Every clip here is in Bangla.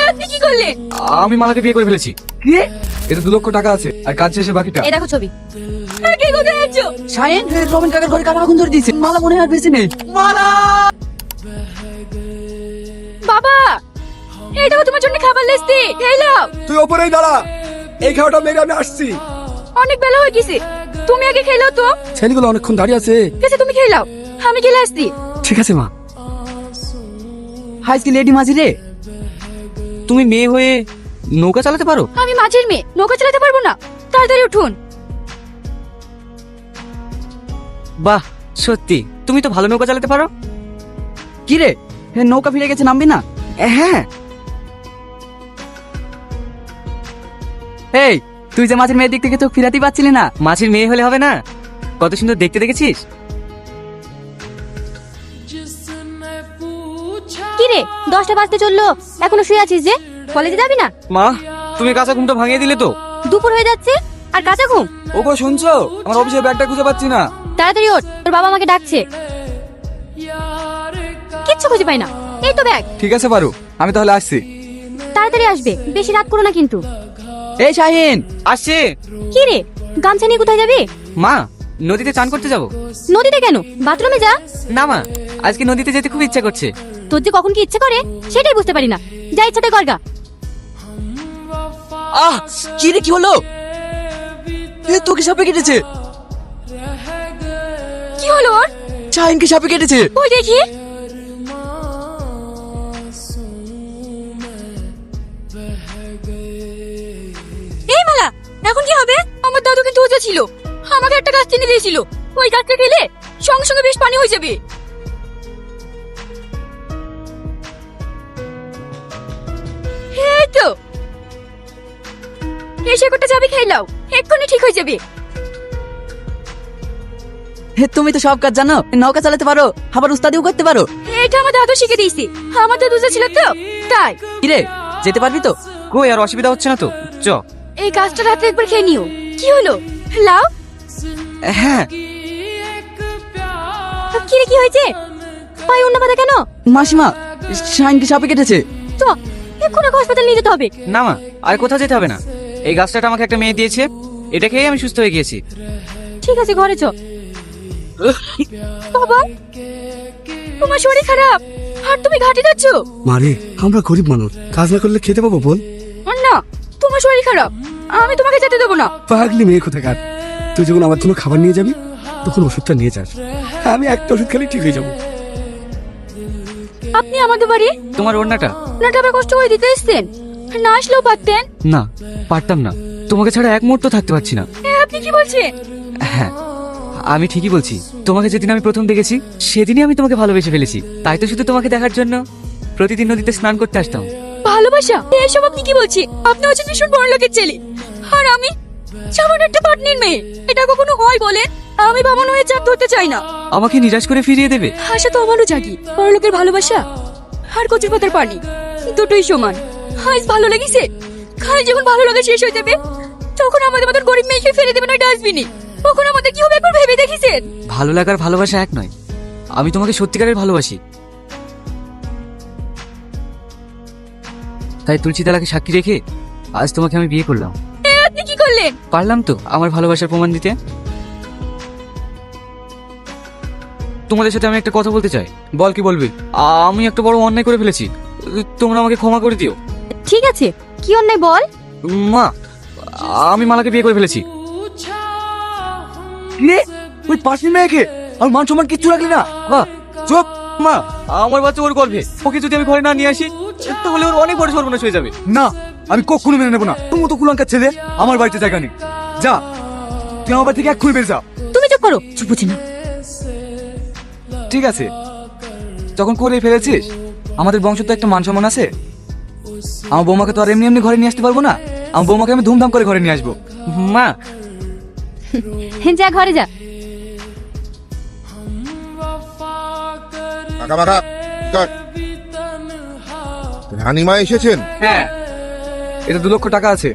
আপনি কি করলেন? আমি মালাকে বিয়ে করে ফেলেছি। কি? এতে 2 লক্ষ টাকা আছে আর কাজ শেষে বাকিটা। এই দেখো ছবি। কি কোথায় যাচ্ছ? শাহিন রবিন কাকার ঘরে কাটা আগুন ধরে দিয়েছে, মালা মনে হয় আর বেশি নেই। মালা! বাবা, এই দেখো তোমার জন্য খাবার লেসছি, খেয়ে নাও। তুই ওপরেই দাঁড়া, এই খাওয়াটা মেরে আমি আসছি। অনেক বেলা হয়ে গেছে, তুমি আগে খেয়ে নাও তো। ছেলেগুলো অনেকক্ষণ দাঁড়িয়ে আছে। ঠিক আছে, তুমি খেয়ে নাও, আমি খেলে আসছি। ঠিক আছে মা। হাই স্কুল লেডি মাঝি রে, তুমি মেয়ে হয়ে নৌকা চালাতে পারো? আমি মাঝের মেয়ে, নৌকা চালাতে পারবো না। তাড়াতাড়ি উঠুন। বাহ, সত্যি তুমি তো ভালো নৌকা চালাতে পারো। কি রে, নৌকা ফিরে গেছে, নামবি না? হ্যাঁ। এই, তুই যে মাছের মেয়ের দিক থেকে চোখ ফিরাতেই পারছিলি না। মাছের মেয়ে হলে হবে না? কত সুন্দর দেখতে, দেখেছিস? কি রে, 10টা বাজতে চললো, এখনো শুয়ে আছিস যে? কলেজে যাবি না? মা, তুমি কাঁচা ঘুমটা ভাঙিয়ে দিলে তো। দুপুর হয়ে যাচ্ছে আর কাঁচা ঘুম। ওগো শুনছো, আমার অফিসের ব্যাগটা খুঁজে পাচ্ছি না। তাড়াতাড়ি ওঠ, তোর বাবা আমাকে ডাকছে। কিচ্ছু খুঁজে পাই না, এই তো ব্যাগ। ঠিক আছে পারু, আমি তাহলে আসছি। তাড়াতাড়ি আসবে, বেশি রাত করো না কিন্তু। এই শাহিন আসছে। কি রে, গামছা নিয়ে কোথায় যাবি? মা, নদীতে চান করতে যাব। নদীতে কেন? বাথরুমে যা। না মা, আজকে নদীতে যেতে খুব ইচ্ছা করছে। তোর যে কখন কি ইচ্ছে করে সেটাই বুঝতে পারি না। যা ইচ্ছাতে করগা। আহ, কি রে, কি হলো? তোকে সাপে কেটেছে। কি হলো ওর? শাহিনকে সাপে কেটেছে। ওই দেখি। এই মালা, এখন কি হবে? আমার দাদু কিন্তু ওজা ছিল, আমাকে একটা গাছ কিনে দিয়েছিল। ওই গাছটা খেলে সঙ্গে সঙ্গে বেশ পানি হয়ে যাবে। এই তো, এই শেকড়টা যাবে, খেয়ে নাও, এক্ষুনি ঠিক হয়ে যাবে। তুমি তো সব কাজ জানো, নৌকা চালাতে পারো, আবার উস্তাদিও করতে পারো। এটা আমার দাদু শিখে দিয়েছে, আমার দাদু ওজা ছিল তো তাই। কি রে, যেতে পারবি তো? কই, আর অসুবিধা হচ্ছে না তো? চ। এই গাছটা রাতে একবার খেয়ে নিও। কি হলো, লাও। হ্যাঁ। কি রে, কি হয়েছে? পায়ে অন্য বাধা কেন? মাসিমা, শাহিনকে সাপে কেটেছে। তো এক্ষুনি হাসপাতাল নিয়ে যেতে হবে। না মা, আর কোথাও যেতে হবে না। এই গাছটা আমাকে একটা মেয়ে দিয়েছে, এটা খেয়ে আমি সুস্থ হয়ে গিয়েছি। ঠিক আছে, ঘরে চ। বাবা, তোমার শরীর খারাপ আর তুমি ঘাটে যাচ্ছ? মারে, আমরা গরিব মানুষ, কাজ না করলে খেতে পাবো বল? না, তোমার শরীর খারাপ, আমি তোমাকে যেতে দেবো না। পাগলি মেয়ে কোথাকার, তুই যখন আমার জন্য খাবার নিয়ে যাবি তখন ওষুধটা নিয়ে যাস। আমি একটা ওষুধ খেলে ঠিক হয়ে যাবো। আপনি আমাদের বাড়ি তোমার ওড়নাটা? ওনাটা আবার কষ্ট করে দিতে এসছেন, না আসলেও পারতেন। না, পারতাম না, তোমাকে ছাড়া এক মুহূর্ত থাকতে পারছি না। আপনি কি বলছেন? হ্যাঁ, আমি ঠিকই বলছি। তোমাকে যেদিন আমি প্রথম দেখেছি সেদিনই আমি তোমাকে ভালোবেসে ফেলেছি। তাই তো শুধু তোমাকে দেখার জন্য প্রতিদিন নদীতে স্নান করতে আসতাম। ভালোবাসা? এসব আপনি কি বলছেন? আপনি হচ্ছেন ভীষণ বড় লোকের ছেলে, আর আমি সামান্য একটা পাটনির মেয়ে। এটা কখনো হয় বলেন? আমি বামন হয়ে চাপ ধরতে চাই না। আমাকে নিরাশ করে ফিরিয়ে দেবে? আশা তো আমারও জাগি। বড় লোকের ভালোবাসা আর কচুর পাতার পানি দুটোই সমান। আজ ভালো লেগেছে, কাল যখন ভালো লাগা শেষ হয়ে যাবে তখন আমাদের মতন গরিব মেয়েকে ফেলে দেবে না ডাস্টবিনে। তখন আমাদের কি হবে একবার ভেবে দেখেছেন? ভালো লাগার ভালোবাসা এক নয়, আমি তোমাকে সত্যিকারের ভালোবাসি। তাই তুলসী তালাকে সাক্ষী রেখে আজ তোমাকে আমি বিয়ে করলাম। আপনি কি করলেন? পারলাম তো আমার ভালোবাসার প্রমাণ দিতে। তোমাদের সাথে আমি একটা কথা বলতে চাই। বল, কি বলবি? আমি একটা বড় অন্যায় করে ফেলেছি, তোমরা আমাকে ক্ষমা করে দিও। ঠিক আছে, কি অন্যায় বল। মা, আমি মালাকে বিয়ে করে ফেলেছি। রে, ওই পাশের মেয়েকে আর মান সম্মান কিচ্ছু রাখলি না। বাহ, চুপ। মা, আমার বাচ্চা ওর গর্ভে, ওকে যদি আমি ঘরে না নিয়ে আসি তাহলে ওর অনেক বড় সর্বনাশ হয়ে যাবে। না, আমি কখনো মেনে নেবো না। তোর মতো কুলাঙ্কার ছেলে আমার বাড়িতে জায়গা নেই। যা, তুই আমার বাড়ি থেকে এক্ষুনি বের যা। তুমি চুপ করো, চুপ বুঝি না। ঠিক আছে, যখন করে ফেলেছিস, আমাদের বংশ তো একটা মান সম্মান আছে। আমার বৌমাকে তো আর এমনি এমনি ঘরে নিয়ে আসতে পারবো না। আমার বৌমাকে আমি ধুমধাম করে ঘরে নিয়ে আসবো। মা, যা ঘরে যা। কাকা বাকা, চল। রানীমা এসেছেন? হ্যাঁ, এটা 2 লক্ষ টাকা আছে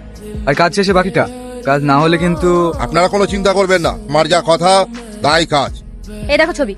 আর কাজ শেষে বাকিটা। কাজ না হলে কিন্তু। আপনারা কোনো চিন্তা করবেন না, আমার যা কথা তাই কাজ। এই দেখো ছবি।